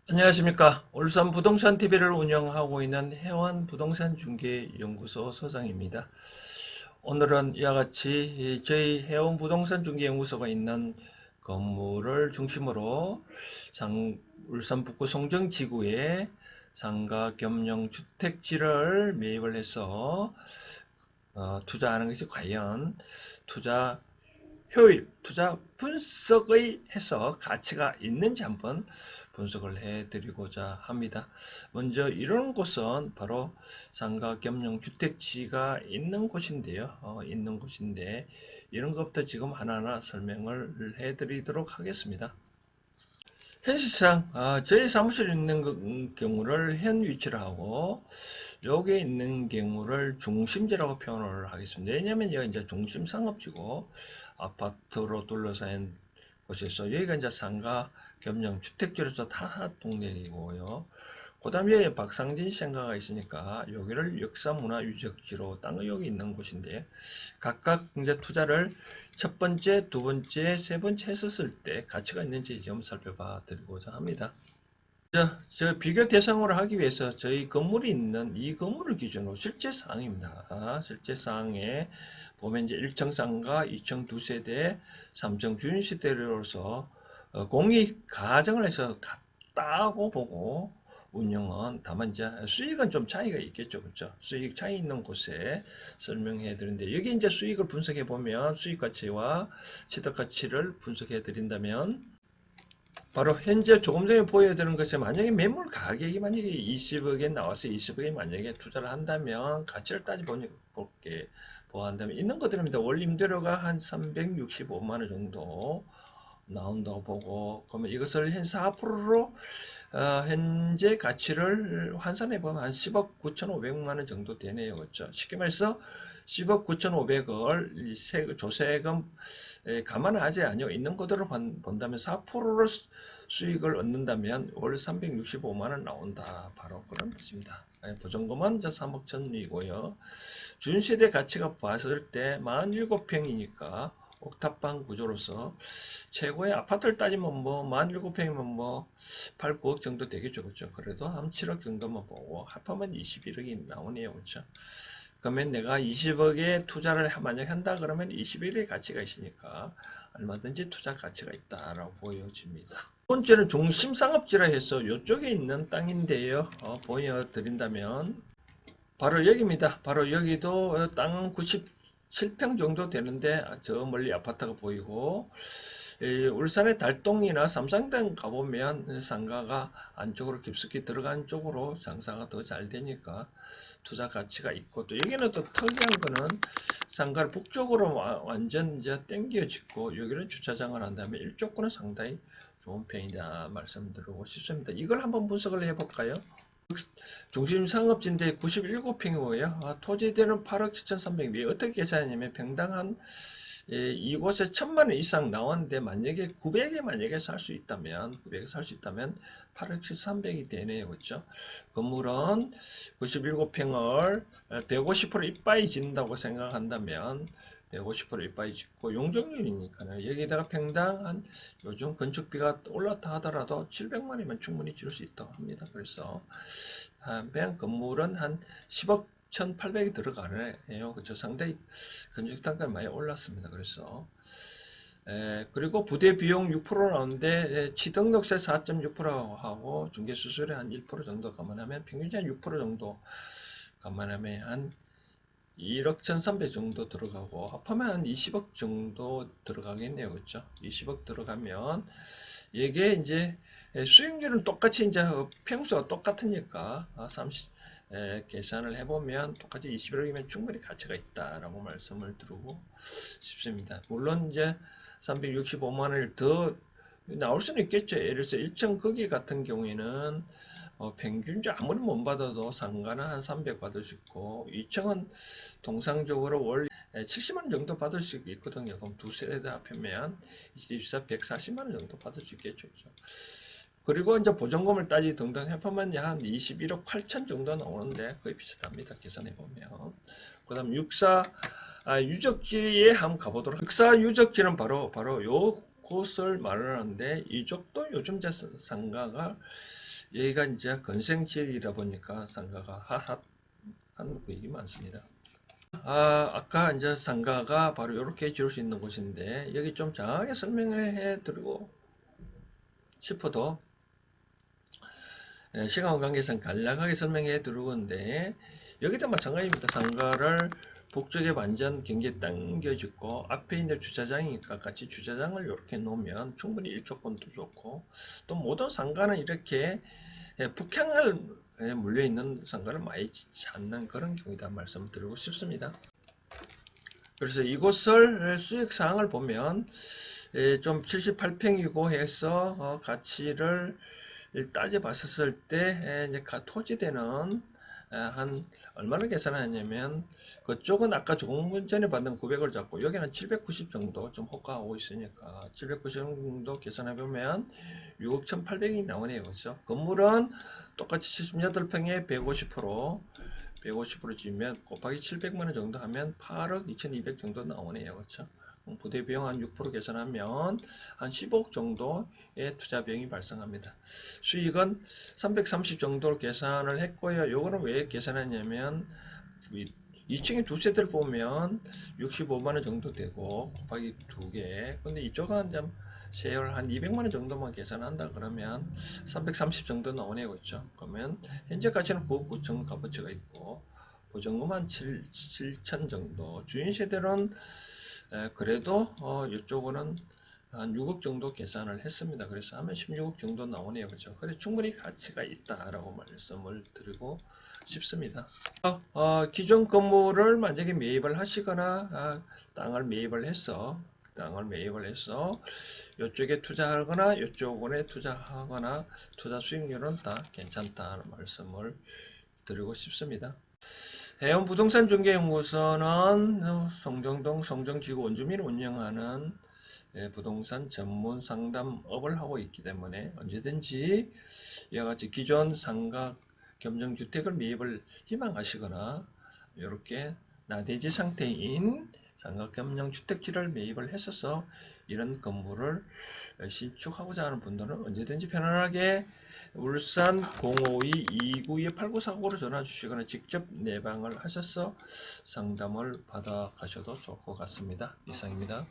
안녕하십니까. 울산 부동산 TV를 운영하고 있는 해원 부동산 중개 연구소 소장입니다. 오늘은 이와 같이 저희 해원 부동산 중개 연구소가 있는 건물을 중심으로 울산 북구 송정지구에 상가 겸용 주택지를 매입을 해서 투자하는 것이 과연 투자 효율, 투자 분석의 해서 가치가 있는지 한번 분석을 해드리고자 합니다. 먼저 이런 곳은 바로 상가 겸용 주택지가 있는 곳인데요. 있는 곳인데 이런 것부터 지금 하나하나 설명을 해드리도록 하겠습니다. 현실상 저희 사무실에 있는 경우를 현 위치로 하고 여기에 있는 경우를 중심지라고 표현을 하겠습니다. 왜냐하면 여기 이제 중심 상업지고 아파트로 둘러싸인 곳에서 여기가 이제 상가 겸용 주택지로서 다 동네이고요. 그 다음에 여기 박상진 생가가 있으니까 여기를 역사문화 유적지로 딴 거 여기 있는 곳인데 각각 이제 투자를 첫 번째, 두 번째, 세 번째 했었을 때 가치가 있는지 좀 살펴봐 드리고자 합니다. 저 비교 대상으로 하기 위해서 저희 건물이 있는 이 건물을 기준으로 실제 사항입니다. 실제 사항에 보면 이제 1층 상가, 2층 두 세대, 3층 준시대로서 공익 가정을 해서 같다고 보고 운영은 다만 이제 수익은 좀 차이가 있겠죠, 그렇죠? 수익 차이 있는 곳에 설명해 드리는데 여기 이제 수익을 분석해 보면 수익 가치와 취득 가치를 분석해 드린다면 바로 현재 조금 전에 보여드린 것이 만약에 매물 가격이 만약에 20억에 나와서 20억에 만약에 투자를 한다면 가치를 따져볼게 보한다면 있는 것들입니다. 원림대로가 한 365만 원 정도 나온다고 보고 그러면 이것을 한 4%로 현재 가치를 환산해 보면 한 10억 9,500만 원 정도 되네요. 그렇죠? 쉽게 말해서 10억 9,500을 조세금 감안하지 않요. 있는 그대로 본다면 4%로 수익을 얻는다면 월 365만 원 나온다. 바로 그런 것입니다. 보증금은 3억 천이고요. 준세대 가치가 봤을 때 47평이니까 옥탑방 구조로서 최고의 아파트를 따지면 뭐 17평이면 뭐 8, 9억 정도 되겠죠. 그렇죠? 그래도 한 7억 정도만 보고 합하면 21억이 나오네요. 그렇죠? 그러면 내가 20억에 투자를 만약 한다 그러면 21억의 가치가 있으니까 얼마든지 투자 가치가 있다라고 보여집니다. 두 번째는 중심상업지라 해서 이쪽에 있는 땅인데요. 보여드린다면 바로 여기입니다. 바로 여기도 땅 97평 정도 되는데 저 멀리 아파트가 보이고 울산의 달동이나 삼성동 가보면 상가가 안쪽으로 깊숙이 들어간 쪽으로 장사가 더 잘 되니까 투자 가치가 있고 또 여기는 또 특이한 거는 상가를 북쪽으로 완전 이제 땡겨 짓고 여기는 주차장을 한다면 일조권은 상당히 좋은 편이다 말씀드리고 싶습니다. 이걸 한번 분석을 해볼까요? 중심 상업지인데 97평이고요. 토지대는 8억 7,300미. 어떻게 계산하냐면 평당 한 이곳에 1,000만 원 이상 나왔는데 만약에 900에 만약에 살 수 있다면 900에 살 수 있다면 8억 7,300이 되네요. 그렇죠? 건물은 97평을 150% 이빠이 짓는다고 생각한다면 150% 이빠이 짓고 용적률이니까는 여기다가 평당 한 요즘 건축비가 올랐다 하더라도 700만 원이면 충분히 지을 수 있다고 합니다. 그래서 그냥 건물은 한 10억 1,800이 들어가네요. 그렇죠. 상당히 건축 단가가 많이 올랐습니다. 그래서 그리고 부대 비용 6% 나오는데 취등록세 4.6%하고 중개수수료 한 1% 정도 감안하면 평균 한 6% 정도 감안하면 한 1억 1,300 정도 들어가고 합하면 한 20억 정도 들어가겠네요. 그렇죠? 20억 들어가면 이게 이제 수익률은 똑같이 이제 평수가 똑같으니까 30 계산을 해보면 똑같이 21억이면 충분히 가치가 있다라고 말씀을 드리고 싶습니다. 물론 이제 365만 원을 더 나올 수는 있겠죠. 예를 들어서 1층 거기 같은 경우에는 평균적으로 아무리 못 받아도 상가는 한 300 받을 수 있고 2층은 통상적으로 월 70만 원 정도 받을 수 있거든요. 그럼 두 세대 합하면 24, 140만 원 정도 받을 수 있겠죠. 그렇죠? 그리고 이제 보증금을 따지 등등 해보면 한 21억 8천 정도 나오는데 거의 비슷합니다. 계산해 보면. 그 다음 육사 유적지에 한번 가보도록. 육사 유적지는 바로 요 곳을 말하는데 이쪽도 요즘 상가가 여기가 이제 건생지역이다 보니까 상가가 핫한 구역이 많습니다. 아까 이제 상가가 바로 이렇게 지을 수 있는 곳인데 여기 좀 장하게 설명을 해드리고 싶어도 시간 관계상 간략하게 설명해 드리는데 여기도 마찬가지입니다. 상가를 북쪽에 완전 경계 당겨짓고 앞에 있는 주차장이니까 같이 주차장을 이렇게 놓으면 충분히 일조권도 좋고 또 모든 상가는 이렇게 북향을 물려있는 상가를 많이 짓지 않는 그런 경우다 말씀을 드리고 싶습니다. 그래서 이곳을 수익사항을 보면 좀 78평이고 해서 가치를 따져봤었을 때 이제 토지대는 한 얼마나 계산하냐면 그쪽은 아까 조금 전에 받은 900을 잡고 여기는 790 정도 좀 호가하고 있으니까 790 정도 계산해보면 6억 1800이 나오네요. 그렇죠? 건물은 똑같이 78평에 150% 지으면 곱하기 700만원 정도 하면 8억 2200 정도 나오네요. 그렇죠? 부대 비용 한 6% 계산하면 한 15억 정도의 투자 비용이 발생합니다. 수익은 330 정도로 계산을 했고요. 요거는 왜 계산했냐면 2층에 두 세대를 보면 65만원 정도 되고 곱하기 2개. 근데 이쪽은 좀 세율 한 200만원 정도만 계산한다 그러면 330 정도 나오네요. 그렇죠? 그러면 현재 가치는 9억 9천 값어치가 있고 보증금 한 7천 정도. 주인 세대는 그래도 이쪽은 한 6억 정도 계산을 했습니다. 그래서 하면 16억 정도 나오네요. 그죠? 그래 충분히 가치가 있다라고 말씀을 드리고 싶습니다. 기존 건물을 만약에 매입을 하시거나 땅을 매입을 해서 이쪽에 투자하거나 이쪽에 투자하거나 투자 수익률은 다 괜찮다는 말씀을 드리고 싶습니다. 해운부동산중개연구소는 성정동 성정지구 원주민이 운영하는 부동산 전문 상담업을 하고 있기 때문에 언제든지 이와 같이 기존 상가 겸정주택을 매입을 희망하시거나 이렇게 나대지 상태인 상가 겸정주택지를 매입을 했어서 이런 건물을 신축하고자 하는 분들은 언제든지 편안하게 울산 052-292-8949로 전화 주시거나 직접 내방을 하셔서 상담을 받아 가셔도 좋을 것 같습니다. 이상입니다.